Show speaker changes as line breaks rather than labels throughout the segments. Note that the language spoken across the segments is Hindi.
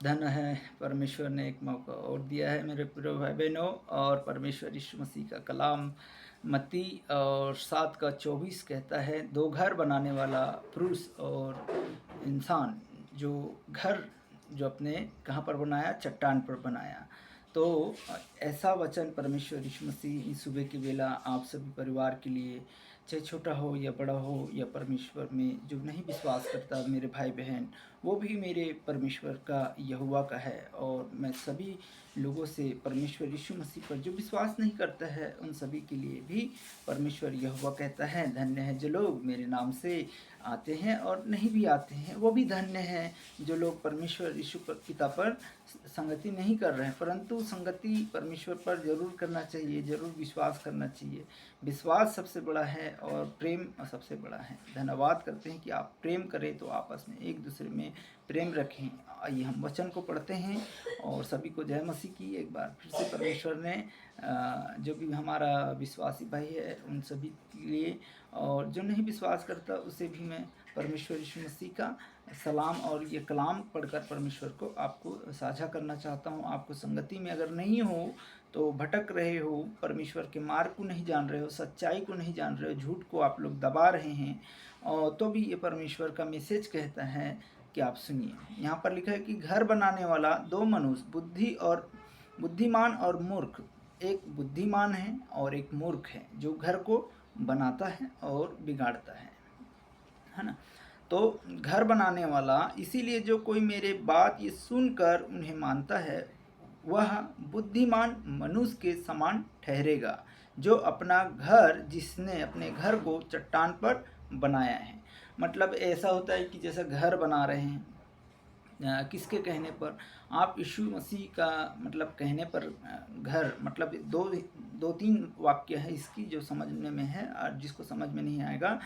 धन है परमेश्वर ने एक मौका और दिया है मेरे प्रिय भाई बहनों। और परमेश्वर यीशु मसीह का कलाम मत्ती और 7 का 24 कहता है, दो घर बनाने वाला पुरुष और इंसान, जो घर जो अपने कहाँ पर बनाया, चट्टान पर बनाया। तो ऐसा वचन परमेश्वर यीशु मसीह इस सुबह की बेला आप सभी परिवार के लिए, चाहे छोटा हो या बड़ा हो, या परमेश्वर में जो नहीं विश्वास करता मेरे भाई बहन, वो भी मेरे परमेश्वर का यहोवा का है। और मैं सभी लोगों से, परमेश्वर यीशु मसीह पर जो विश्वास नहीं करता है उन सभी के लिए भी परमेश्वर यहोवा कहता है, धन्य है जो लोग मेरे नाम से आते हैं और नहीं भी आते हैं, वो भी धन्य है जो लोग परमेश्वर यीशु पिता पर संगति नहीं कर रहे हैं, परंतु संगति परमेश्वर पर जरूर करना चाहिए, जरूर विश्वास करना चाहिए। विश्वास सबसे बड़ा है और प्रेम सबसे बड़ा है। धन्यवाद करते हैं कि आप प्रेम करें तो आपस में एक दूसरे में प्रेम रखें। आइए हम वचन को पढ़ते हैं और सभी को जय मसीह की। एक बार फिर से परमेश्वर ने जो भी हमारा विश्वासी भाई है उन सभी के लिए, और जो नहीं विश्वास करता उसे भी मैं परमेश्वर यीशु मसीह का सलाम और ये कलाम पढ़कर परमेश्वर को आपको साझा करना चाहता हूँ। आपको संगति में अगर नहीं हो तो भटक रहे हो, परमेश्वर के मार्ग को नहीं जान रहे हो, सच्चाई को नहीं जान रहे हो, झूठ को आप लोग दबा रहे हैं, और तो भी ये परमेश्वर का मैसेज कहता है कि आप सुनिए। यहाँ पर लिखा है कि घर बनाने वाला दो मनुष्य, बुद्धिमान और मूर्ख। एक बुद्धिमान है और एक मूर्ख है जो घर को बनाता है और बिगाड़ता है ना। तो घर बनाने वाला, इसीलिए जो कोई मेरे बात ये सुनकर उन्हें मानता है वह बुद्धिमान मनुष्य के समान ठहरेगा, जो अपना घर, जिसने अपने घर को चट्टान पर बनाया है। मतलब ऐसा होता है कि जैसा घर बना रहे हैं, किसके कहने पर, आप यीशु मसीह का मतलब कहने पर घर, मतलब दो दो तीन वाक्य है इसकी जो समझने में है और जिसको समझ में नहीं आएगा,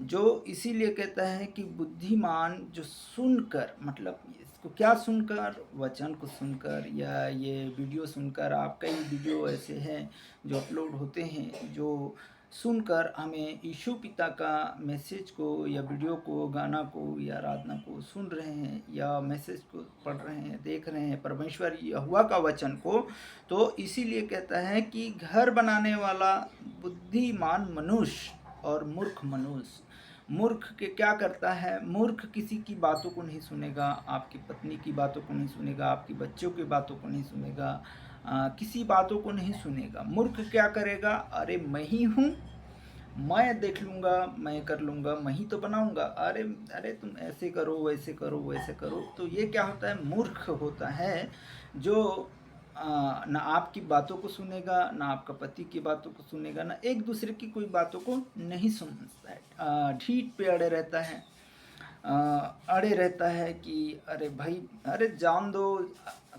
जो इसीलिए कहता है कि बुद्धिमान जो सुनकर, मतलब इसको क्या सुनकर, वचन को सुनकर या ये वीडियो सुनकर। आप कई वीडियो ऐसे हैं जो अपलोड होते हैं जो सुनकर हमें यीशु पिता का मैसेज को या वीडियो को, गाना को या आराधना को सुन रहे हैं या मैसेज को पढ़ रहे हैं, देख रहे हैं परमेश्वर यहोवा का वचन को। तो इसीलिए कहता है कि घर बनाने वाला बुद्धिमान मनुष्य और मूर्ख मनुष्य। मूर्ख के क्या करता है, मूर्ख किसी की बातों को नहीं सुनेगा, आपकी पत्नी की बातों को नहीं सुनेगा, आपकी बच्चों की बातों को नहीं सुनेगा, किसी बातों को नहीं सुनेगा। मूर्ख क्या करेगा, अरे मैं ही हूँ, मैं देख लूँगा, मैं कर लूँगा, मैं ही तो बनाऊँगा, अरे अरे तुम ऐसे करो, वैसे करो, वैसे करो। तो ये क्या होता है, मूर्ख होता है जो ना आपकी बातों को सुनेगा, ना आपका पति की बातों को सुनेगा, ना एक दूसरे की कोई बातों को नहीं सुनता है, ढीठ पे अड़े रहता है। अड़े रहता है कि अरे भाई, अरे जान दो,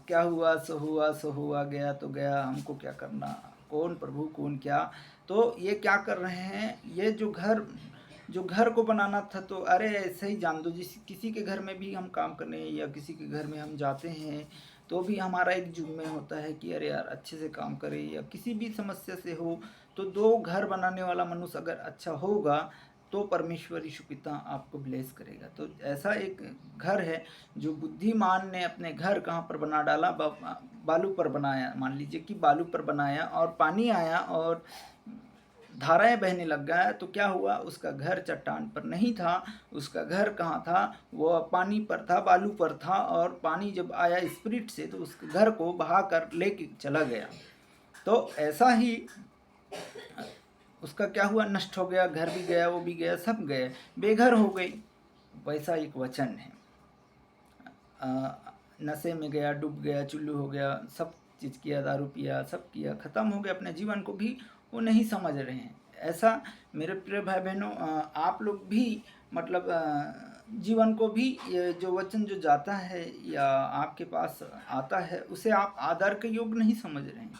क्या हुआ सो हुआ, सो हुआ, गया तो गया, हमको क्या करना, कौन प्रभु कौन क्या। तो ये क्या कर रहे हैं, ये जो घर को बनाना था, तो अरे ऐसे ही जान दो। जिस किसी के घर में भी हम काम करने या किसी के घर में हम जाते हैं तो भी हमारा एक जुम्मे होता है कि अरे यार अच्छे से काम करें, या किसी भी समस्या से हो तो दो घर बनाने वाला मनुष्य अगर अच्छा होगा तो परमेश्वर यीशु पिता आपको ब्लेस करेगा। तो ऐसा एक घर है जो बुद्धिमान ने अपने घर कहाँ पर बना डाला, बालू पर बनाया। मान लीजिए कि बालू पर बनाया और पानी आया और धाराएं बहने लग गया, तो क्या हुआ, उसका घर चट्टान पर नहीं था, उसका घर कहाँ था, वो पानी पर था, बालू पर था, और पानी जब आया स्पिरिट से तो उस घर को बहा कर लेके चला गया। तो ऐसा ही उसका क्या हुआ, नष्ट हो गया, घर भी गया, वो भी गया, सब गए, बेघर हो गई। वैसा एक वचन है, नशे में गया, डूब गया, चुल्लू हो गया, सब चीज़ किया, दारू पिया, सब किया, ख़त्म हो गया, अपने जीवन को भी वो नहीं समझ रहे हैं। ऐसा मेरे प्रिय भाई बहनों, आप लोग भी मतलब जीवन को भी, ये जो वचन जो जाता है या आपके पास आता है उसे आप आदर के योग्य नहीं समझ रहे हैं,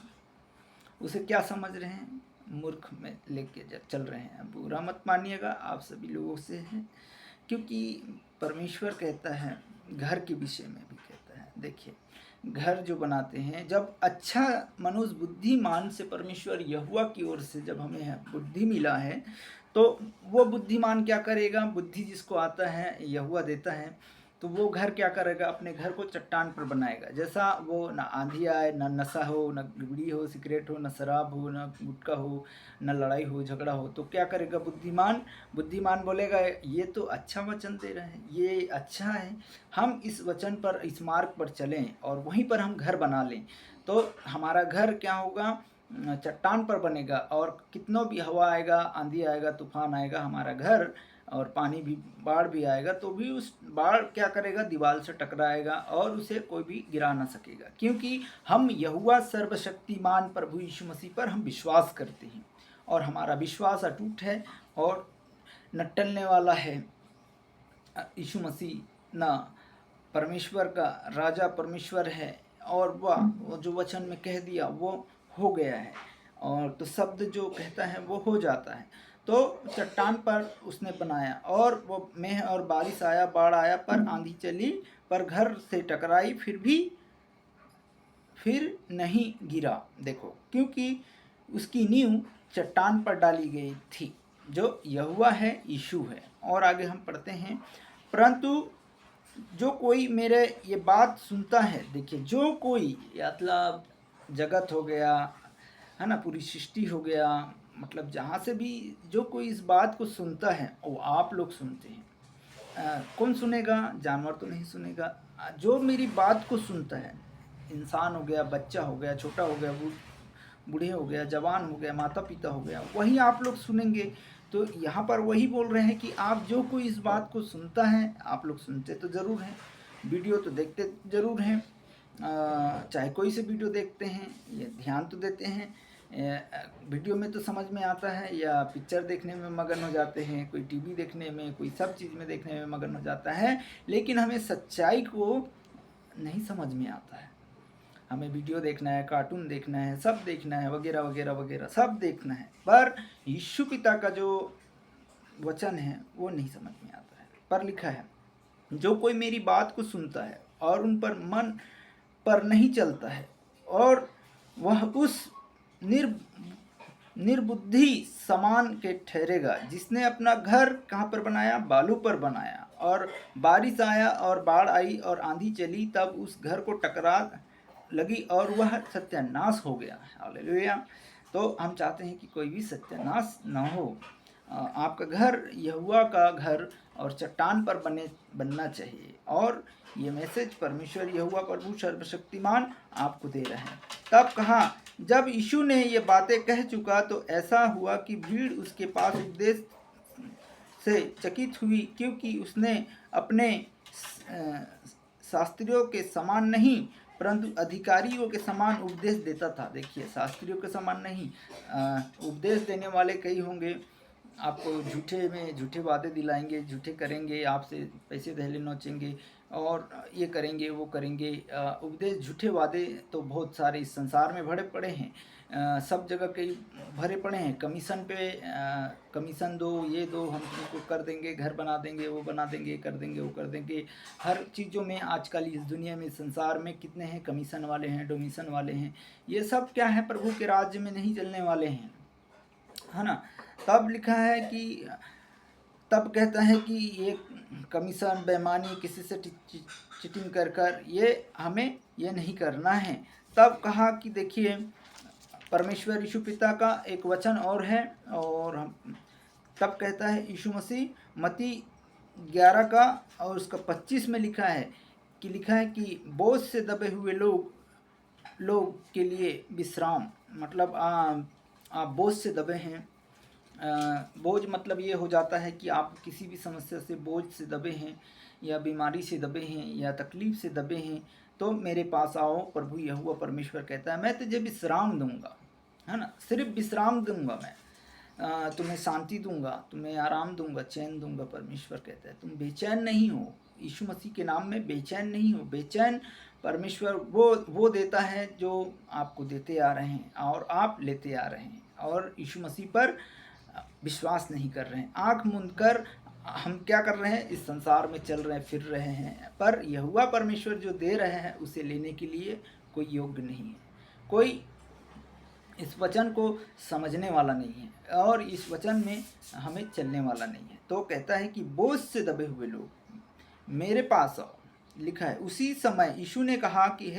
उसे क्या समझ रहे हैं, मूर्ख में लेके चल रहे हैं। बुरा मत मानिएगा, आप सभी लोगों से है, क्योंकि परमेश्वर कहता है घर के विषय में भी कहता है। देखिए, घर जो बनाते हैं, जब अच्छा मनुष्य बुद्धिमान से, परमेश्वर यहोवा की ओर से जब हमें बुद्धि मिला है, तो वो बुद्धिमान क्या करेगा, बुद्धि जिसको आता है यहोवा देता है, तो वो घर क्या करेगा, अपने घर को चट्टान पर बनाएगा। जैसा वो ना आंधी आए, ना नशा हो, ना बीड़ी हो, सिगरेट हो, ना शराब हो, ना गुटखा हो, ना लड़ाई हो, झगड़ा हो, तो क्या करेगा बुद्धिमान? बुद्धिमान बोलेगा ये तो अच्छा वचन दे रहे हैं, ये अच्छा है, हम इस वचन पर, इस मार्ग पर चलें और वहीं पर हम घर बना लें, तो हमारा घर क्या होगा, चट्टान पर बनेगा। और कितनों भी हवा आएगा, आंधी आएगा, तूफान आएगा, हमारा घर और पानी भी, बाढ़ भी आएगा तो भी उस बाढ़ क्या करेगा, दीवार से टकराएगा और उसे कोई भी गिरा ना सकेगा, क्योंकि हम यहोवा सर्वशक्तिमान प्रभु यीशु मसीह पर हम विश्वास करते हैं और हमारा विश्वास अटूट है और न टलने वाला है। यीशु मसीह ना परमेश्वर का राजा परमेश्वर है और वह वो जो वचन में कह दिया वो हो गया है, और तो शब्द जो कहता है वो हो जाता है। तो चट्टान पर उसने बनाया और वो मेह और बारिश आया, बाढ़ आया, पर आंधी चली, पर घर से टकराई, फिर नहीं गिरा। देखो, क्योंकि उसकी नींव चट्टान पर डाली गई थी, जो यहोवा है, यीशु है। और आगे हम पढ़ते हैं, परंतु जो कोई मेरे ये बात सुनता है, देखिए जो कोई, मतलब जगत हो गया है ना, पूरी सृष्टि हो गया, मतलब जहाँ से भी जो कोई इस बात को सुनता है, वो आप लोग सुनते हैं। कौन सुनेगा? जानवर तो नहीं सुनेगा। जो मेरी बात को सुनता है, इंसान हो गया, बच्चा हो गया, छोटा हो गया, बूढ़े हो गया, जवान हो गया, माता पिता हो गया, वही आप लोग सुनेंगे। तो यहाँ पर वही बोल रहे हैं कि आप जो कोई इस बात को सुनता है, आप लोग सुनते तो ज़रूर हैं, वीडियो तो देखते ज़रूर हैं, चाहे कोई से वीडियो देखते हैं, ये ध्यान तो देते हैं, वीडियो में तो समझ में आता है, या पिक्चर देखने में मगन हो जाते हैं, कोई टीवी देखने में, कोई सब चीज़ में देखने में मगन हो जाता है, लेकिन हमें सच्चाई को नहीं समझ में आता है। हमें वीडियो देखना है, कार्टून देखना है, सब देखना है, वगैरह वगैरह वगैरह सब देखना है, पर यीशु पिता का जो वचन है वो नहीं समझ में आता है। पर लिखा है, जो कोई मेरी बात को सुनता है और उन पर मन पर नहीं चलता है, और वह उस निर्बुद्धि समान के ठहरेगा, जिसने अपना घर कहाँ पर बनाया? बालू पर बनाया, और बारिश आया और बाढ़ आई और आंधी चली, तब उस घर को टकरा लगी और वह सत्यानाश हो गया। हालेलुया। तो हम चाहते हैं कि कोई भी सत्यानाश ना हो। आपका घर यहोवा का घर और चट्टान पर बनना चाहिए, और ये मैसेज परमेश्वर यहोवा प्रभु सर्वशक्तिमान आपको दे रहे हैं। तब कहा, जब यीशु ने ये बातें कह चुका तो ऐसा हुआ कि भीड़ उसके पास उपदेश से चकित हुई, क्योंकि उसने अपने शास्त्रियों के समान नहीं परंतु अधिकारियों के समान उपदेश देता था। देखिए, शास्त्रियों के समान नहीं, उपदेश देने वाले कई होंगे, आपको झूठे में झूठे वादे दिलाएंगे, झूठे करेंगे, आपसे पैसे दहले नोचेंगे और ये करेंगे वो करेंगे। उपदेश, झूठे वादे तो बहुत सारे इस संसार में भरे पड़े हैं, सब जगह कई भरे पड़े हैं। कमीशन पे कमीशन दो, ये दो, हम तुमको कर देंगे, घर बना देंगे, वो बना देंगे, कर देंगे, वो कर देंगे। हर चीज़ों में आजकल इस दुनिया में, संसार में कितने हैं कमीशन वाले हैं, डोमिशन वाले हैं। ये सब क्या है? प्रभु के राज्य में नहीं चलने वाले हैं, है ना। तब लिखा है कि, तब कहता है कि ये कमीशन, बेईमानी, किसी से चीटिंग कर कर ये हमें ये नहीं करना है। तब कहा कि देखिए, परमेश्वर यीशु पिता का एक वचन और है, और हम तब कहता है यीशु मसीह मत्ती 11 का और उसका 25 में लिखा है कि बोझ से दबे हुए लोग के लिए विश्राम। मतलब आप बोझ से दबे हैं, बोझ मतलब ये हो जाता है कि आप किसी भी समस्या से, बोझ से दबे हैं, या बीमारी से दबे हैं, या तकलीफ से दबे हैं, तो मेरे पास आओ। प्रभु यहोवा परमेश्वर कहता है, मैं तुझे विश्राम दूंगा, है ना, सिर्फ विश्राम दूंगा मैं, तुम्हें शांति दूंगा, तुम्हें आराम दूंगा, चैन दूंगा। परमेश्वर कहता है, तुम बेचैन नहीं हो, यीशु मसीह के नाम में बेचैन नहीं हो। बेचैन परमेश्वर वो देता है जो आपको देते आ रहे हैं और आप लेते आ रहे हैं, और यीशु मसीह पर विश्वास नहीं कर रहे हैं। आँख मूंद कर हम क्या कर रहे हैं? इस संसार में चल रहे हैं, फिर रहे हैं, पर यहोवा परमेश्वर जो दे रहे हैं उसे लेने के लिए कोई योग्य नहीं है, कोई इस वचन को समझने वाला नहीं है, और इस वचन में हमें चलने वाला नहीं है। तो कहता है कि बोझ से दबे हुए लोग मेरे पास आओ, लिखा है। उसी समय यीशु ने कहा कि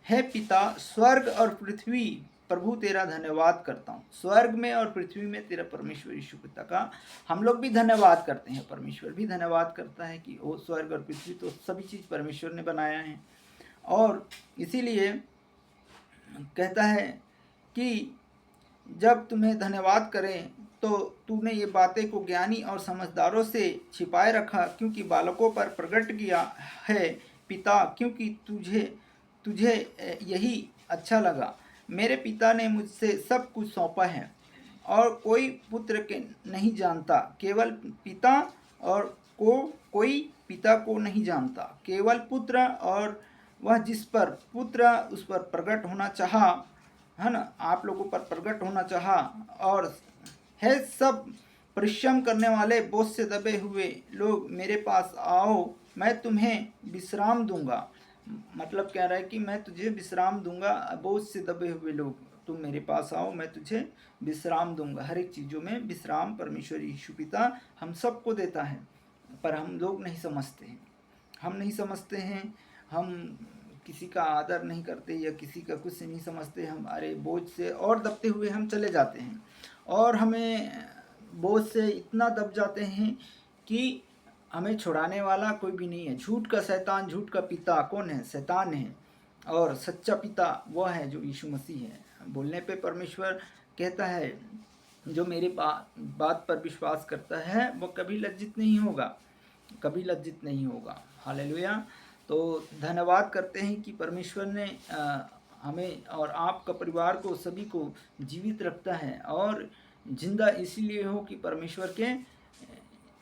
हे पिता, स्वर्ग और पृथ्वी प्रभु तेरा धन्यवाद करता हूँ। स्वर्ग में और पृथ्वी में तेरा परमेश्वर यीशु पिता का हम लोग भी धन्यवाद करते हैं। परमेश्वर भी धन्यवाद करता है कि वो स्वर्ग और पृथ्वी तो सभी चीज़ परमेश्वर ने बनाया है। और इसीलिए कहता है कि जब तुम्हें धन्यवाद करें तो तूने ये बातें को ज्ञानी और समझदारों से छिपाए रखा, क्योंकि बालकों पर प्रकट किया है पिता, क्योंकि तुझे यही अच्छा लगा। मेरे पिता ने मुझसे सब कुछ सौंपा है और कोई पुत्र के नहीं जानता, केवल पिता, और कोई पिता को नहीं जानता, केवल पुत्र, और वह जिस पर पुत्र उस पर प्रकट होना चाहा, है ना, आप लोगों पर प्रकट होना चाहा। और है सब परिश्रम करने वाले, बोझ से दबे हुए लोग, मेरे पास आओ, मैं तुम्हें विश्राम दूंगा। मतलब कह रहा है कि मैं तुझे विश्राम दूंगा। बोझ से दबे हुए लोग, तुम मेरे पास आओ, मैं तुझे विश्राम दूंगा। हर एक चीज़ों में विश्राम परमेश्वर यीशु पिता हम सबको देता है, पर हम लोग नहीं समझते हैं। हम नहीं समझते हैं, हम किसी का आदर नहीं करते या किसी का कुछ नहीं समझते। हम अरे बोझ से और दबते हुए हम चले जाते हैं, और हमें बोझ से इतना दब जाते हैं कि हमें छुड़ाने वाला कोई भी नहीं है। झूठ का शैतान, झूठ का पिता कौन है? शैतान है। और सच्चा पिता वह है जो यीशु मसीह है। बोलने पे परमेश्वर कहता है, जो मेरे बात पर विश्वास करता है वह कभी लज्जित नहीं होगा, कभी लज्जित नहीं होगा। हालेलुया। तो धन्यवाद करते हैं कि परमेश्वर ने हमें और आपका परिवार को, सभी को जीवित रखता है, और जिंदा इसीलिए हो कि परमेश्वर के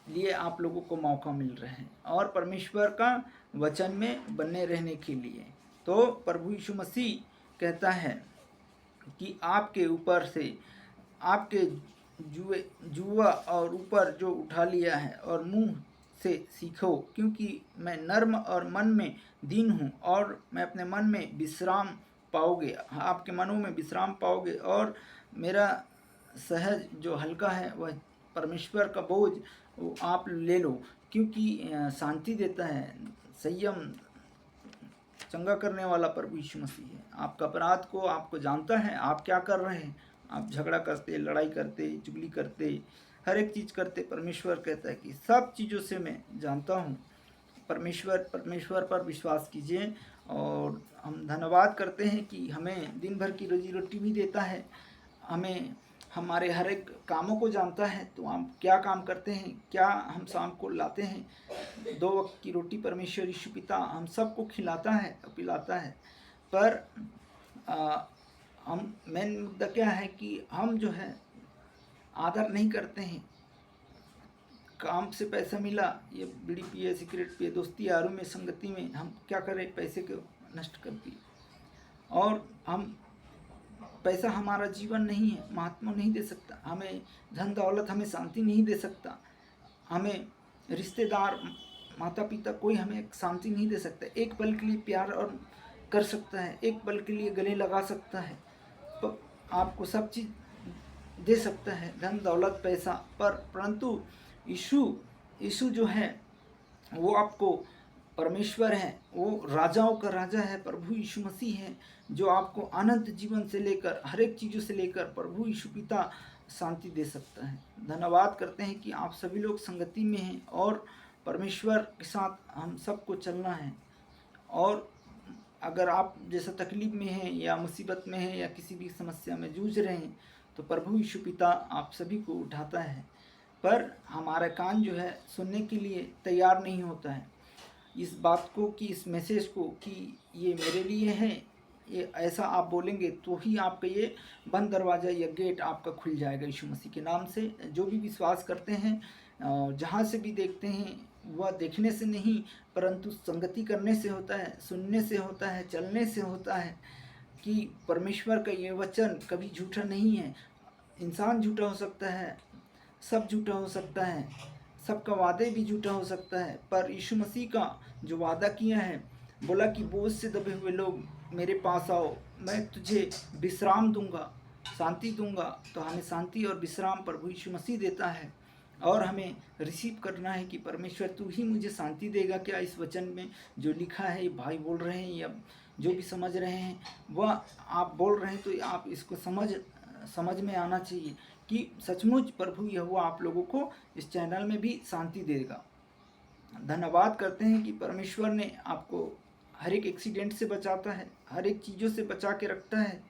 लिए आप लोगों को मौका मिल रहा है, और परमेश्वर का वचन में बने रहने के लिए। तो प्रभु यीशु मसीह कहता है कि आपके ऊपर से, आपके जुआ और ऊपर जो उठा लिया है, और मुंह से सीखो, क्योंकि मैं नर्म और मन में दीन हूँ, और मैं अपने मन में विश्राम पाओगे, आपके मनों में विश्राम पाओगे। और मेरा सहज जो हल्का है, वह परमेश्वर का बोझ वो आप ले लो, क्योंकि शांति देता है। संयम चंगा करने वाला प्रभु यीशु मसीह है। आपका अपराध को आपको जानता है, आप क्या कर रहे हैं। आप झगड़ा करते, लड़ाई करते, चुगली करते, हर एक चीज़ करते। परमेश्वर कहता है कि सब चीज़ों से मैं जानता हूँ। परमेश्वर पर विश्वास कीजिए। और हम धन्यवाद करते हैं कि हमें दिन भर की रोजी रोटी भी देता है, हमें हमारे हर एक कामों को जानता है। तो हम क्या काम करते हैं, क्या हम शाम को लाते हैं, 2 वक्त की रोटी परमेश्वर यीशु पिता हम सबको खिलाता है, पिलाता है। पर हम मेन मुद्दा क्या है कि हम जो है आदर नहीं करते हैं। काम से पैसा मिला, ये बीड़ी पिए, सिगरेट पिए, दोस्ती यारों में, संगति में हम क्या करें, पैसे को नष्ट कर दिए। और हम पैसा हमारा जीवन नहीं है, महात्मा नहीं दे सकता हमें। धन दौलत हमें शांति नहीं दे सकता। हमें रिश्तेदार, माता पिता, कोई हमें शांति नहीं दे सकता। एक पल के लिए प्यार और कर सकता है, एक पल के लिए गले लगा सकता है, तो आपको सब चीज़ दे सकता है, धन दौलत पैसा। परंतु यीशु जो है वो आपको परमेश्वर है, वो राजाओं का राजा है, प्रभु यीशु मसीह है, जो आपको अनंत जीवन से लेकर, हर एक चीज़ों से लेकर प्रभु यीशु पिता शांति दे सकता है। धन्यवाद करते हैं कि आप सभी लोग संगति में हैं, और परमेश्वर के साथ हम सबको चलना है। और अगर आप जैसा तकलीफ में हैं, या मुसीबत में हैं, या किसी भी समस्या में जूझ रहे हैं, तो प्रभु यीशु पिता आप सभी को उठाता है। पर हमारा कान जो है सुनने के लिए तैयार नहीं होता है इस बात को, कि इस मैसेज को, कि ये मेरे लिए है, ये ऐसा आप बोलेंगे तो ही आपका ये बंद दरवाज़ा या गेट आपका खुल जाएगा यीशु मसीह के नाम से। जो भी विश्वास करते हैं, जहाँ से भी देखते हैं, वह देखने से नहीं परंतु संगति करने से होता है, सुनने से होता है, चलने से होता है। कि परमेश्वर का ये वचन कभी झूठा नहीं है। इंसान झूठा हो सकता है, सब झूठा हो सकता है, सबका वादे भी झूठा हो सकता है, पर यीशु मसीह का जो वादा किया है, बोला कि बोझ से दबे हुए लोग मेरे पास आओ, मैं तुझे विश्राम दूंगा, शांति दूंगा। तो हमें शांति और विश्राम प्रभु यीशु मसीह देता है। और हमें रिसीव करना है कि परमेश्वर तू ही मुझे शांति देगा क्या। इस वचन में जो लिखा है, ये भाई बोल रहे हैं या जो भी समझ रहे हैं वह आप बोल रहे हैं, तो आप इसको समझ में आना चाहिए कि सचमुच प्रभु यहोवा आप लोगों को इस चैनल में भी शांति देगा। धन्यवाद करते हैं कि परमेश्वर ने आपको हर एक एक्सीडेंट से बचाता है, हर एक चीज़ों से बचा के रखता है।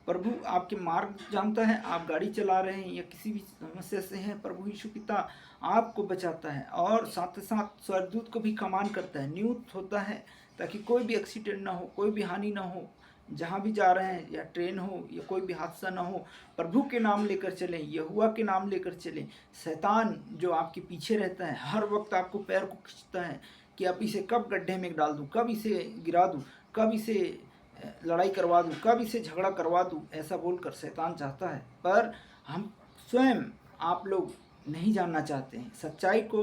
प्रभु आपके मार्ग जानता है, आप गाड़ी चला रहे हैं या किसी भी समस्या से हैं, प्रभु यीशु पिता आपको बचाता है और साथ साथ स्वर्गदूत को भी कमान करता है, नियुक्त होता है ताकि कोई भी एक्सीडेंट ना हो, कोई भी हानि ना हो। जहाँ भी जा रहे हैं, या ट्रेन हो या कोई भी हादसा ना हो, प्रभु के नाम लेकर चलें, यहोवा के नाम लेकर चलें। शैतान जो आपके पीछे रहता है, हर वक्त आपको पैर को खींचता है कि अब इसे कब गड्ढे में डाल दूँ, कब इसे गिरा दूँ, कब इसे लड़ाई करवा दूँ, कब इसे झगड़ा करवा दूँ, ऐसा बोलकर शैतान चाहता है। पर हम स्वयं आप लोग नहीं जानना चाहते हैं सच्चाई को।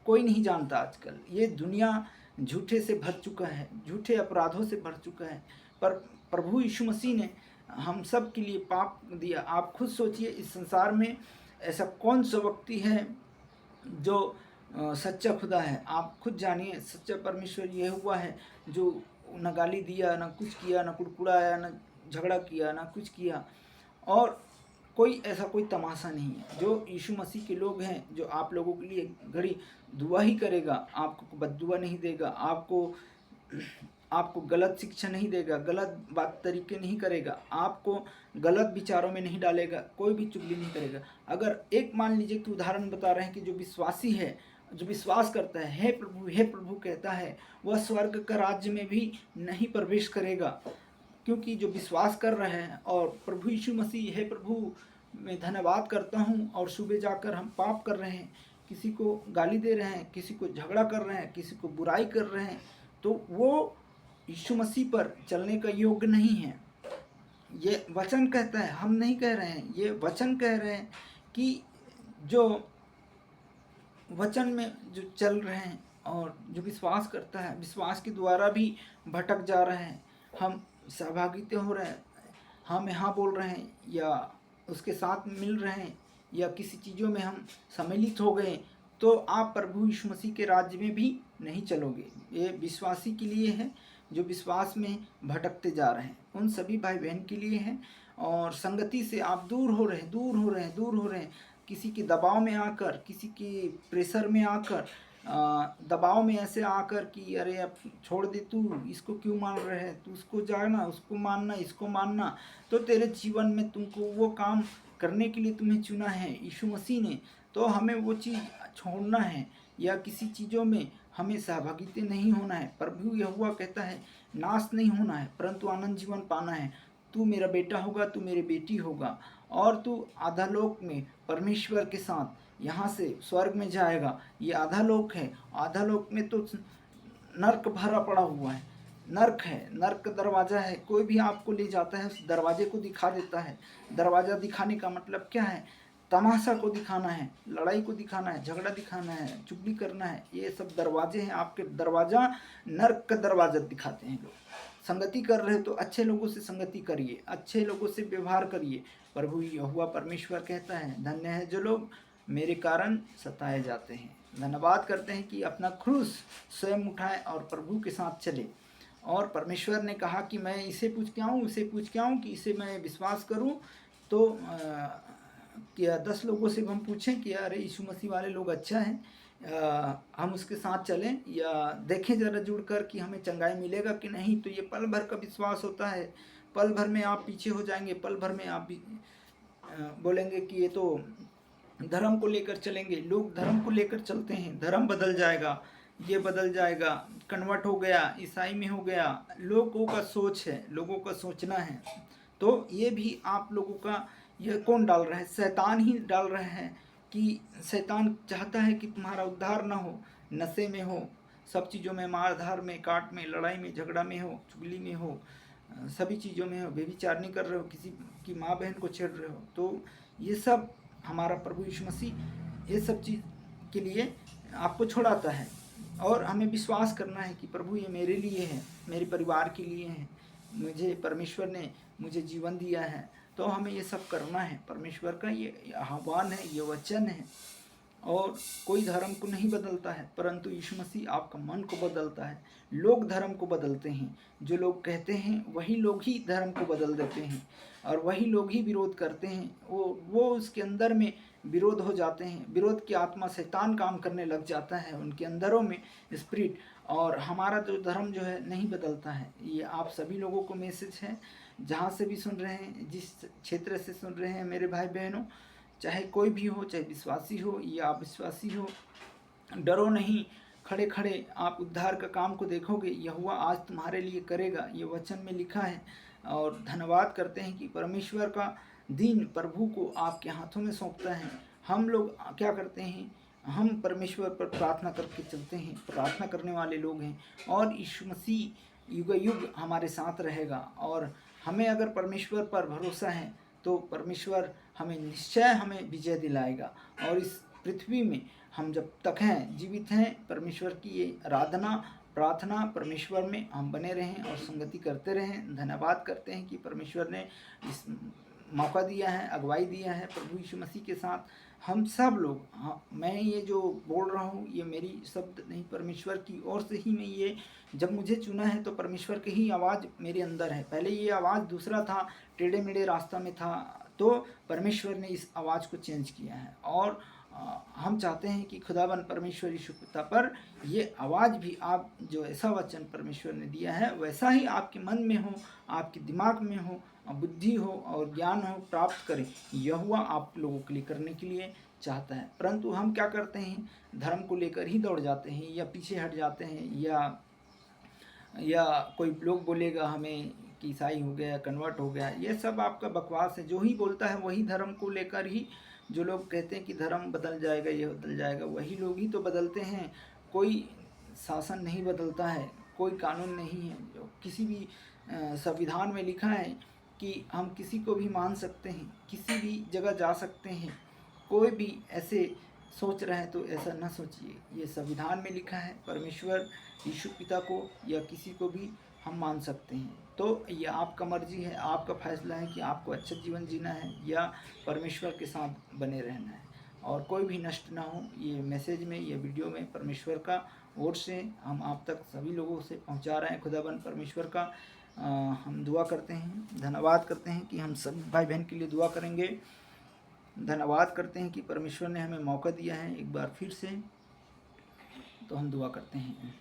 कोई नहीं जानता आजकल। ये दुनिया झूठे से भर चुका है, झूठे अपराधों से भर चुका है। पर प्रभु यीशु मसीह ने हम सब के लिए पाप दिया। आप खुद सोचिए, इस संसार में ऐसा कौन सा व्यक्ति है जो सच्चा खुदा है। आप खुद जानिए, सच्चा परमेश्वर ये हुआ है जो न गाली दिया, न कुछ किया, न कुड़कुड़ाया, न झगड़ा किया, न कुछ किया। और कोई ऐसा कोई तमाशा नहीं है। जो यीशु मसीह के लोग हैं, जो आप लोगों के लिए घड़ी दुआ ही करेगा, आपको बद्दुआ नहीं देगा, आपको गलत शिक्षा नहीं देगा, गलत बात तरीके नहीं करेगा, आपको गलत विचारों में नहीं डालेगा, कोई भी चुगली नहीं करेगा। अगर एक मान लीजिए कि उदाहरण बता रहे हैं कि जो विश्वासी है, जो विश्वास करता है, हे प्रभु कहता है, वह स्वर्ग का राज्य में भी नहीं प्रवेश करेगा। क्योंकि जो विश्वास कर रहे हैं और प्रभु यीशु मसीह, हे प्रभु मैं धन्यवाद करता हूँ, और सुबह जाकर हम पाप कर रहे हैं, किसी को गाली दे रहे हैं, किसी को झगड़ा कर रहे हैं, किसी को बुराई कर रहे हैं, तो वो यीशु मसीह पर चलने का योग्य नहीं है। ये वचन कहता है, हम नहीं कह रहे हैं, ये वचन कह रहे हैं कि जो वचन में जो चल रहे हैं और जो विश्वास करता है, विश्वास के द्वारा भी भटक जा रहे हैं, हम सहभागिता हो रहे हैं, हम यहाँ बोल रहे हैं या उसके साथ मिल रहे हैं या किसी चीज़ों में हम सम्मिलित हो गए, तो आप प्रभु यीशु मसीह के राज्य में भी नहीं चलोगे। ये विश्वासी के लिए है जो विश्वास में भटकते जा रहे हैं, उन सभी भाई बहन के लिए है। और संगति से आप दूर हो रहे हैं, किसी के दबाव में आकर, किसी के प्रेशर में आकर, दबाव में ऐसे आकर कि अरे अब छोड़ दे, तू इसको क्यों मान रहे है, तू उसको जाना, उसको मानना, इसको मानना। तो तेरे जीवन में तुमको वो काम करने के लिए तुम्हें चुना है यीशु मसीह ने, तो हमें वो चीज़ छोड़ना है या किसी चीज़ों में हमें सहभागिता नहीं होना है। प्रभु यहोवा कहता है नाश नहीं होना है परंतु आनंद जीवन पाना है। तू मेरा बेटा होगा, तू मेरी बेटी होगा, और तू आधालोक में परमेश्वर के साथ यहाँ से स्वर्ग में जाएगा। ये आधालोक है, आधालोक में तो नर्क भरा पड़ा हुआ है, नर्क है, नर्क का दरवाज़ा है। कोई भी आपको ले जाता है उस दरवाजे को दिखा देता है। दरवाज़ा दिखाने का मतलब क्या है? तमाशा को दिखाना है, लड़ाई को दिखाना है, झगड़ा दिखाना है, चुगली करना है। ये सब दरवाजे हैं आपके। दरवाज़ा, नर्क का दरवाज़ा दिखाते हैं लोग। संगति कर रहे हो तो अच्छे लोगों से संगति करिए, अच्छे लोगों से व्यवहार करिए। प्रभु यहोवा परमेश्वर कहता है धन्य है जो लोग मेरे कारण सताए जाते हैं। धन्यवाद करते हैं कि अपना क्रूस स्वयं उठाएं और प्रभु के साथ चले। और परमेश्वर ने कहा कि मैं इसे पूछ के आऊँ, उसे पूछ के आऊँ कि इसे मैं विश्वास करूँ। तो क्या 10 लोगों से हम पूछें कि अरे यीशु मसीह वाले लोग अच्छा हैं, हम उसके साथ चलें, या देखें ज़रा जुड़ कर कि हमें चंगाई मिलेगा कि नहीं। तो ये पल भर का विश्वास होता है। पल भर में आप पीछे हो जाएंगे, पल भर में आप भी बोलेंगे कि ये तो धर्म को लेकर चलेंगे। लोग धर्म को लेकर चलते हैं, धर्म बदल जाएगा, ये बदल जाएगा, कन्वर्ट हो गया, ईसाई में हो गया। लोगों का सोच है, लोगों का सोचना है। तो ये भी आप लोगों का, ये कौन डाल रहा है? शैतान ही डाल रहे हैं कि शैतान चाहता है कि तुम्हारा उद्धार ना हो, नशे में हो, सब चीज़ों में, मारधार में, काट में, लड़ाई में, झगड़ा में हो, चुगली में हो, सभी चीज़ों में हो, व्यभिचार नहीं कर रहे हो, किसी की माँ बहन को छेड़ रहे हो। तो ये सब हमारा प्रभु यीशु मसीह ये सब चीज़ के लिए आपको छुड़ाता है। और हमें विश्वास करना है कि प्रभु ये मेरे लिए है, मेरे परिवार के लिए है, मुझे परमेश्वर ने मुझे जीवन दिया है, तो हमें ये सब करना है। परमेश्वर का ये आह्वान है, ये वचन है। और कोई धर्म को नहीं बदलता है, परंतु यीशु मसीह आपका मन को बदलता है। लोग धर्म को बदलते हैं, जो लोग कहते हैं वही लोग ही धर्म को बदल देते हैं, और वही लोग ही विरोध करते हैं। वो उसके अंदर में विरोध हो जाते हैं, विरोध की आत्मा शैतान काम करने लग जाता है उनके अंदरों में स्पिरिट। और हमारा जो धर्म जो है नहीं बदलता है। ये आप सभी लोगों को मैसेज है, जहाँ से भी सुन रहे हैं, जिस क्षेत्र से सुन रहे हैं मेरे भाई बहनों, चाहे कोई भी हो, चाहे विश्वासी हो या अविश्वासी हो, डरो नहीं। खड़े खड़े आप उद्धार का काम को देखोगे, यहोवा आज तुम्हारे लिए करेगा, ये वचन में लिखा है। और धन्यवाद करते हैं कि परमेश्वर का दिन प्रभु को आपके हाथों में सौंपता है। हम लोग क्या करते हैं, हम परमेश्वर पर प्रार्थना करके चलते हैं, प्रार्थना करने वाले लोग हैं, और यीशु मसीह युग युग हमारे साथ रहेगा। और हमें अगर परमेश्वर पर भरोसा है तो परमेश्वर हमें निश्चय हमें विजय दिलाएगा। और इस पृथ्वी में हम जब तक हैं, जीवित हैं, परमेश्वर की ये आराधना प्रार्थना परमेश्वर में हम बने रहें और संगति करते रहें। धन्यवाद करते हैं कि परमेश्वर ने इस मौका दिया है, अगुवाई दिया है प्रभु यीशु मसीह के साथ। हम सब लोग, हाँ, मैं ये जो बोल रहा हूँ ये मेरी शब्द नहीं, परमेश्वर की ओर से ही मैं ये, जब मुझे चुना है तो परमेश्वर की ही आवाज़ मेरे अंदर है। पहले ये आवाज़ दूसरा था, टेढ़े मेढ़े रास्ता में था, तो परमेश्वर ने इस आवाज़ को चेंज किया है। और हम चाहते हैं कि खुदाबंद परमेश्वर यीशु पिता पर ये आवाज़ भी, आप जो ऐसा वचन परमेश्वर ने दिया है वैसा ही आपके मन में हो, आपके दिमाग में हो, बुद्धि हो और ज्ञान हो, प्राप्त करें। यहोवा आप लोगों के लिए करने के लिए चाहता है। परंतु हम क्या करते हैं, धर्म को लेकर ही दौड़ जाते हैं, या पीछे हट जाते हैं, या कोई लोग बोलेगा हमें कि ईसाई हो गया, कन्वर्ट हो गया। ये सब आपका बकवास है। जो ही बोलता है वही धर्म को लेकर ही, जो लोग कहते हैं कि धर्म बदल जाएगा, ये बदल जाएगा, वही लोग ही तो बदलते हैं। कोई शासन नहीं बदलता है, कोई कानून नहीं है। जो किसी भी संविधान में लिखा है कि हम किसी को भी मान सकते हैं, किसी भी जगह जा सकते हैं। कोई भी ऐसे सोच रहे हैं तो ऐसा ना सोचिए, ये संविधान में लिखा है। परमेश्वर यीशु पिता को या किसी को भी हम मान सकते हैं। तो ये आपका मर्जी है, आपका फैसला है कि आपको अच्छा जीवन जीना है या परमेश्वर के साथ बने रहना है। और कोई भी नष्ट ना हो, ये मैसेज में, ये वीडियो में परमेश्वर का ओर से हम आप तक सभी लोगों से पहुंचा रहे हैं। खुदाबंद परमेश्वर का हम दुआ करते हैं, धन्यवाद करते हैं कि हम सभी भाई बहन के लिए दुआ करेंगे। धन्यवाद करते हैं कि परमेश्वर ने हमें मौका दिया है एक बार फिर से, तो हम दुआ करते हैं।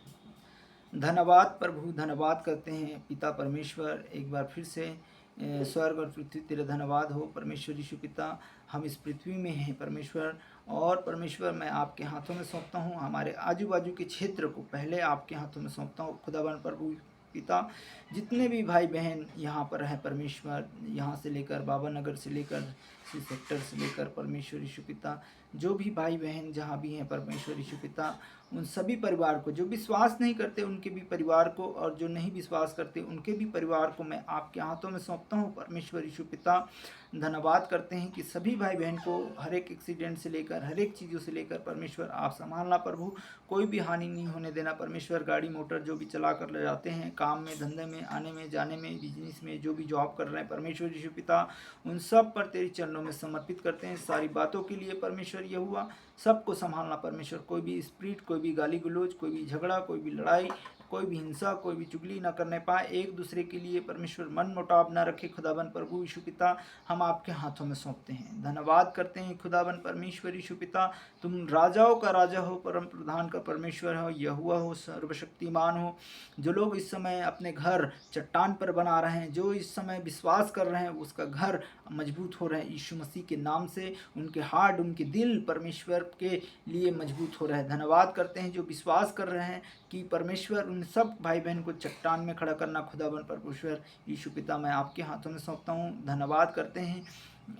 धन्यवाद प्रभु, धन्यवाद करते हैं पिता परमेश्वर, एक बार फिर से स्वर्ग और पृथ्वी तेरा धन्यवाद हो परमेश्वर यीशु पिता। हम इस पृथ्वी में हैं परमेश्वर, और परमेश्वर मैं आपके हाथों में सौंपता हूँ, हमारे आजू बाजू के क्षेत्र को पहले आपके हाथों में सौंपता हूँ खुदावन प्रभु पिता। जितने भी भाई बहन यहाँ पर हैं परमेश्वर, यहाँ से लेकर बाबा नगर से लेकर सी सेक्टर से लेकर परमेश्वर यीशु पिता, जो भी भाई बहन जहाँ भी हैं परमेश्वर यीशु पिता, उन सभी परिवार को, जो विश्वास नहीं करते उनके भी परिवार को, और जो नहीं विश्वास करते उनके भी परिवार को मैं आपके हाथों में सौंपता हूँ परमेश्वर यीशु पिता। धन्यवाद करते हैं कि सभी भाई बहन को हर एक एक्सीडेंट से लेकर, हर एक चीज़ों से लेकर परमेश्वर आप संभालना प्रभु, कोई भी हानि नहीं होने देना परमेश्वर। गाड़ी मोटर जो भी चला कर ले जाते हैं, काम में, धंधे में, आने में, जाने में, बिजनेस में, जो भी जॉब कर रहे हैं परमेश्वर यीशु पिता, उन सब पर तेरी चरणों में समर्पित करते हैं। सारी बातों के लिए परमेश्वर ये हुआ, सबको संभालना परमेश्वर। कोई भी स्प्रिट, कोई भी गाली गलौज, कोई भी झगड़ा, कोई भी लड़ाई, कोई भी हिंसा, कोई भी चुगली ना करने पाए, एक दूसरे के लिए परमेश्वर मन मुटाव ना रखे खुदाबंद प्रभु यीशु पिता, हम आपके हाथों में सौंपते हैं। धन्यवाद करते हैं खुदाबंद परमेश्वर यीशु पिता, तुम राजाओं का राजा हो, परम प्रधान का परमेश्वर हो, यहोवा हो, सर्वशक्तिमान हो। जो लोग इस समय अपने घर चट्टान पर बना रहे हैं, जो इस समय विश्वास कर रहे हैं, उसका घर मजबूत हो रहे हैं यीशु मसीह के नाम से। उनके हार्ट, उनके दिल परमेश्वर के लिए मजबूत हो रहे हैं। धन्यवाद करते हैं जो विश्वास कर रहे हैं कि परमेश्वर उन सब भाई बहन को चट्टान में खड़ा करना खुदावन परमेश्वर यीशु पिता, मैं आपके हाथों में सौंपता हूँ। धन्यवाद करते हैं,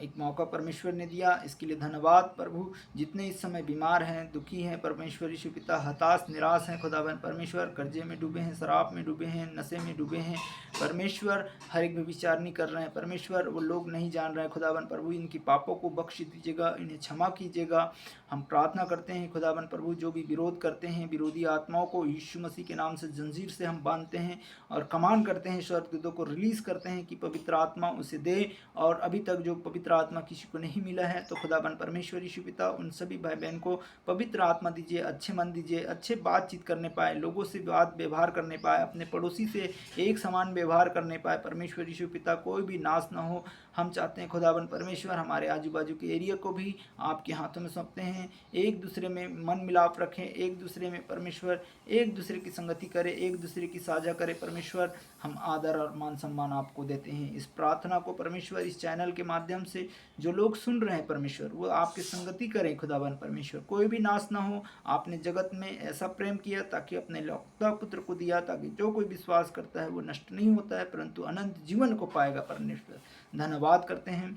एक मौका परमेश्वर ने दिया, इसके लिए धन्यवाद प्रभु। जितने इस समय बीमार हैं, दुखी हैं परमेश्वर यीशु पिता, हताश निराश हैं खुदावन परमेश्वर, कर्जे में डूबे हैं, शराब में डूबे हैं, नशे में डूबे हैं, परमेश्वर हर एक व्यभिचार नहीं कर रहे हैं परमेश्वर, वो लोग नहीं जान रहे हैं खुदावन प्रभु, इनकी पापों को बख्श दीजिएगा, इन्हें क्षमा कीजिएगा। हम प्रार्थना करते हैं खुदावन प्रभु, जो भी विरोध करते हैं विरोधी आत्माओं को यीशु मसीह के नाम से जंजीर से हम बांधते हैं और कमान करते हैं, स्वर्गदूतों को रिलीज करते हैं कि पवित्र आत्मा उसे दे। और अभी तक जो पवित्र आत्मा किसी को नहीं मिला है तो खुदावन परमेश्वर यीशु पिता उन सभी भाई बहन को पवित्र आत्मा दीजिए, अच्छे मन दीजिए, अच्छे बातचीत करने पाए, लोगों से बात व्यवहार करने पाए, अपने पड़ोसी से एक समान व्यवहार करने पाए। परमेश्वर यीशु पिता कोई भी नाश ना हो, हम चाहते हैं खुदावन परमेश्वर हमारे आजू बाजू के एरिया को भी आपके हाथों में सौंपते हैं। एक दूसरे में मन मिलाप रखें, एक दूसरे में परमेश्वर एक दूसरे की संगति करे, एक दूसरे की साझा करे। परमेश्वर हम आदर और मान सम्मान आपको देते हैं। इस प्रार्थना को परमेश्वर इस चैनल के माध्यम से जो लोग सुन रहे हैं परमेश्वर वो आपकी संगति करें खुदावन परमेश्वर, कोई भी नाश ना हो। आपने जगत में ऐसा प्रेम किया ताकि अपने लौता पुत्र को दिया, ताकि जो कोई विश्वास करता है वो नष्ट नहीं होता है परंतु अनंत जीवन को पाएगा। परमेश्वर धन्यवाद करते हैं,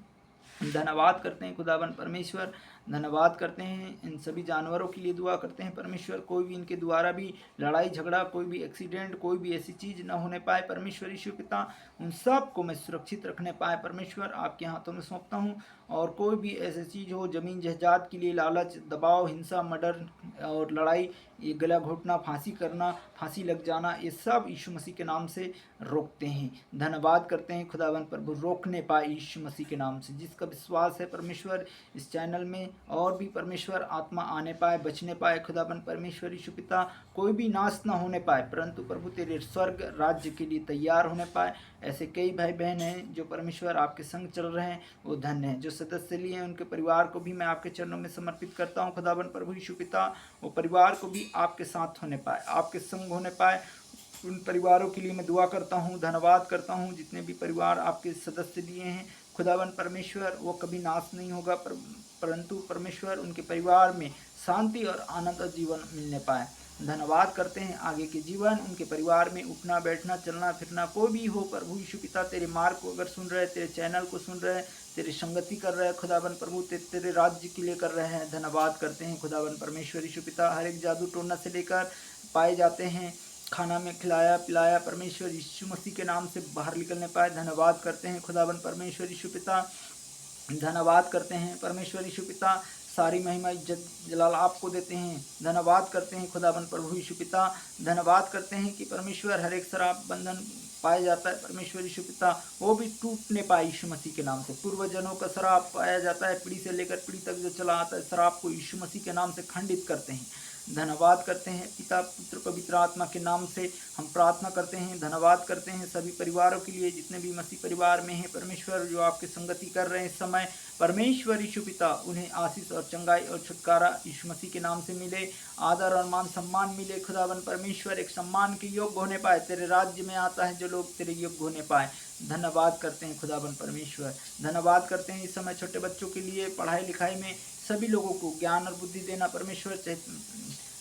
धन्यवाद करते हैं खुदावन परमेश्वर, धन्यवाद करते हैं। इन सभी जानवरों के लिए दुआ करते हैं परमेश्वर, कोई भी इनके द्वारा भी लड़ाई झगड़ा, कोई भी एक्सीडेंट, कोई भी ऐसी चीज़ न होने पाए परमेश्वर यीशु पिता, उन सब को मैं सुरक्षित रखने पाए परमेश्वर आपके हाथों में सौंपता हूँ। और कोई भी ऐसी चीज़ हो ज़मीन जहजात के लिए लालच, दबाव, हिंसा, मर्डर और लड़ाई, ये गला घोटना, फांसी करना, फांसी लग जाना, ये सब यीशु मसीह के नाम से रोकते हैं। धन्यवाद करते हैं खुदावन प्रभु, रोकने पाए यीशु मसीह के नाम से। जिसका विश्वास है परमेश्वर इस चैनल में और भी परमेश्वर आत्मा आने पाए, बचने पाए खुदावन परमेश्वर यीशु पिता, कोई भी नाश ना होने पाए परंतु प्रभु तेरे स्वर्ग राज्य के लिए तैयार होने पाए। ऐसे कई भाई बहन हैं जो परमेश्वर आपके संग चल रहे हैं, वो धन्य हैं। जो सदस्य लिए हैं उनके परिवार को भी मैं आपके चरणों में समर्पित करता हूँ खुदावन प्रभु यीशु पिता, वो परिवार को भी आपके साथ होने पाए, आपके संग होने पाए। उन परिवारों के लिए मैं दुआ करता हूँ, धन्यवाद करता हूँ। जितने भी परिवार आपके सदस्य लिए हैं खुदावन परमेश्वर, वो कभी नाश नहीं होगा परंतु परमेश्वर उनके परिवार में शांति और आनंद और जीवन मिलने पाए। धन्यवाद करते हैं। आगे के जीवन उनके परिवार में उठना बैठना चलना फिरना कोई भी हो प्रभु यीशु पिता, तेरे मार्ग को अगर सुन रहे, तेरे चैनल को सुन रहे, तेरी संगति कर रहे हैं खुदावन प्रभु, तेरे राज्य के लिए कर रहे हैं। धन्यवाद करते हैं खुदावन परमेश्वर यीशु पिता। हर एक जादू टोना से लेकर पाए जाते हैं, खाना में खिलाया पिलाया परमेश्वर यीशु मसीह के नाम से बाहर निकलने पाए। धन्यवाद करते हैं खुदावन परमेश्वर यीशु पिता, धन्यवाद करते हैं परमेश्वर यीशु पिता। सारी महिमा इज्जत जलाल आपको देते हैं। धन्यवाद करते हैं खुदावन प्रभु यीशु पिता, धन्यवाद करते हैं कि परमेश्वर हर एक शराब बंधन पाया जाता है परमेश्वर यीशु पिता, वो भी टूटने पाए यीशु मसीह के नाम से। पूर्वजनों का शराब पाया जाता है, पीढ़ी से लेकर पीढ़ी तक जो चला आता है शराब को यीशु मसीह के नाम से खंडित करते हैं। धन्यवाद करते हैं पिता पुत्र पवित्र आत्मा के नाम से हम प्रार्थना करते हैं। धन्यवाद करते हैं सभी परिवारों के लिए जितने भी मसीह परिवार में हैं परमेश्वर, जो आपकी संगति कर रहे हैं इस समय परमेश्वर यीशु पिता, उन्हें आशीष और चंगाई और छुटकारा यीशु मसीह के नाम से मिले, आदर और मान सम्मान मिले खुदावन परमेश्वर, एक सम्मान के योग्य होने पाए। तेरे राज्य में आता है जो लोग तेरे योग्य होने पाए। धन्यवाद करते हैं खुदावन परमेश्वर, धन्यवाद करते हैं इस समय छोटे बच्चों के लिए पढ़ाई लिखाई में सभी लोगों को ज्ञान और बुद्धि देना परमेश्वर,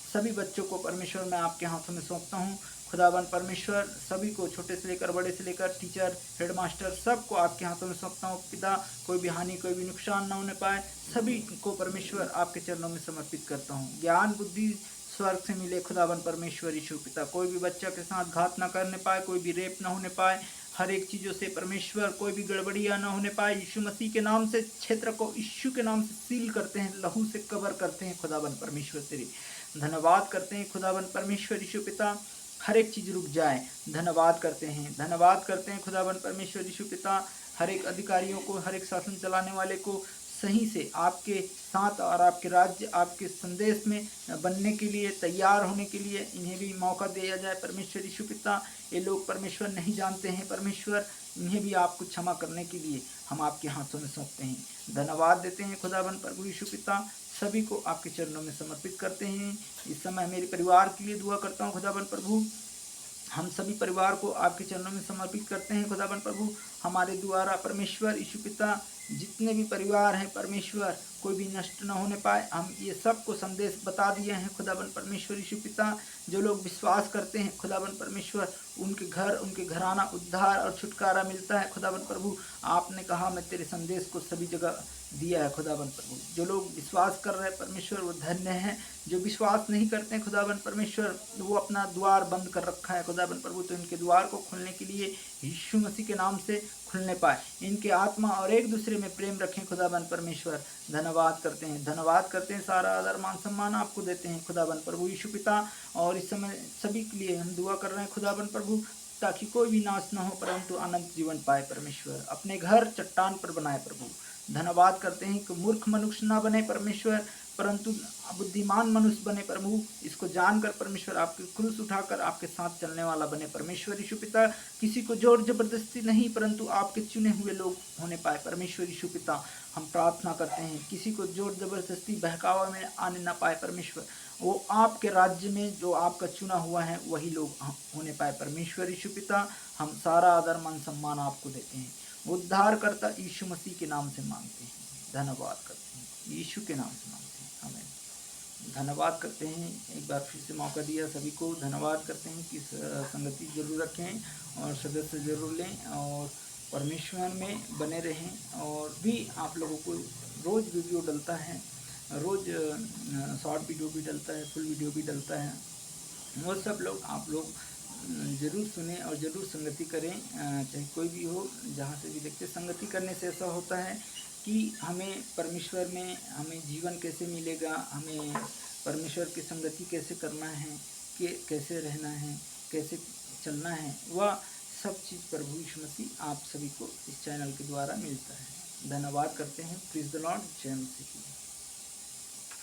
सभी बच्चों को परमेश्वर मैं आपके हाथों में सौंपता हूँ खुदावन परमेश्वर। सभी को छोटे से लेकर बड़े से लेकर टीचर हेडमास्टर सबको आपके हाथों में सौंपता हूँ पिता। कोई भी हानि कोई भी नुकसान ना होने पाए, सभी को परमेश्वर आपके चरणों में समर्पित करता हूँ। ज्ञान बुद्धि स्वर्ग से मिले खुदावन परमेश्वर यीशु पिता, कोई भी बच्चा के साथ घात ना करने पाए, कोई भी रेप ना होने पाए, हर एक चीज़ों से परमेश्वर कोई भी गड़बड़ियाँ ना होने पाए। यीशु मसीह के नाम से क्षेत्र को यीशु के नाम से सील करते हैं, लहू से कवर करते हैं खुदावन परमेश्वर तेरे। धन्यवाद करते हैं खुदावन परमेश्वर यीशु पिता, हर एक चीज़ रुक जाए। धन्यवाद करते हैं, धन्यवाद करते हैं खुदावन परमेश्वर यीशु पिता। हर एक अधिकारियों को, हर एक शासन चलाने वाले को सही से आपके साथ और आपके राज्य आपके संदेश में बनने के लिए तैयार होने के लिए इन्हें भी मौका दिया जाए परमेश्वर यीशु पिता। ये लोग परमेश्वर नहीं जानते हैं परमेश्वर, इन्हें भी आपको क्षमा करने के लिए हम आपके हाथों में सौंपते हैं। धन्यवाद देते हैं खुदावन प्रभु यीशु पिता, सभी को आपके चरणों में समर्पित करते हैं। इस समय मेरे परिवार के लिए दुआ करता हूँ खुदावन प्रभु, हम सभी परिवार को आपके चरणों में समर्पित करते हैं खुदावन प्रभु। हमारे द्वारा परमेश्वर यीशु पिता जितने भी परिवार हैं परमेश्वर, कोई भी नष्ट न होने पाए। हम ये सबको संदेश बता दिए हैं खुदाबंद परमेश्वर यीशु पिता। जो लोग विश्वास करते हैं खुदाबंद परमेश्वर, उनके घर, उनके घराना उद्धार और छुटकारा मिलता है खुदाबंद प्रभु। आपने कहा मैं तेरे संदेश को सभी जगह दिया है खुदाबंद प्रभु। जो लोग विश्वास कर रहे हैं परमेश्वर वो धन्य हैं। जो विश्वास नहीं करते हैं खुदाबंद परमेश्वर, वो अपना द्वार बंद कर रखा है खुदाबंद प्रभु। तो इनके द्वार को खोलने के लिए यीशु मसीह के नाम से खुलने पाए। इनके आत्मा और एक दूसरे में प्रेम रखें खुदाबंद परमेश्वर। धन्यवाद करते हैं, धन्यवाद करते हैं। सारा आदर मान सम्मान आपको देते हैं खुदाबंद प्रभु यीशु पिता। और इस समय सभी के लिए हम दुआ कर रहे हैं खुदाबंद प्रभु, ताकि कोई भी नाश न हो परंतु अनंत जीवन पाए परमेश्वर। अपने घर चट्टान पर बनाए प्रभु। धन्यवाद करते हैं कि मूर्ख मनुष्य न बने परमेश्वर, परंतु बुद्धिमान मनुष्य बने प्रभु। इसको जानकर परमेश्वर आपके क्रूस उठाकर आपके साथ चलने वाला बने परमेश्वर यीशु पिता। किसी को जोर जबरदस्ती नहीं, परंतु आपके चुने हुए लोग होने पाए परमेश्वर यीशु पिता। हम प्रार्थना करते हैं किसी को जोर जबरदस्ती बहकावा में आने ना पाए परमेश्वर। वो आपके राज्य में जो आपका चुना हुआ है वही लोग होने पाए परमेश्वर यीशु पिता। हम सारा आदर मान सम्मान आपको देते हैं। उद्धारकर्ता यीशु मसीह के नाम से मांगते हैं, धन्यवाद करते हैं, यीशु के नाम से मांगते हैं, आमीन। धन्यवाद करते हैं, एक बार फिर से मौका दिया सभी को। धन्यवाद करते हैं कि संगति जरूर रखें और सदस्य जरूर लें और परमेश्वर में बने रहें। और भी आप लोगों को रोज़ वीडियो डलता है, रोज़ शॉर्ट वीडियो भी डलता है, फुल वीडियो भी डलता है। वो सब लोग आप लोग ज़रूर सुने और ज़रूर संगति करें, चाहे कोई भी हो, जहाँ से भी देखते। संगति करने से ऐसा होता है कि हमें परमेश्वर में हमें जीवन कैसे मिलेगा, हमें परमेश्वर की संगति कैसे करना है, कि कैसे रहना है, कैसे चलना है, वह सब चीज़ प्रभु यीशु मसीह आप सभी को इस चैनल के द्वारा मिलता है। धन्यवाद करते हैं। प्रीज़ द लॉर्ड। जय मसीह की।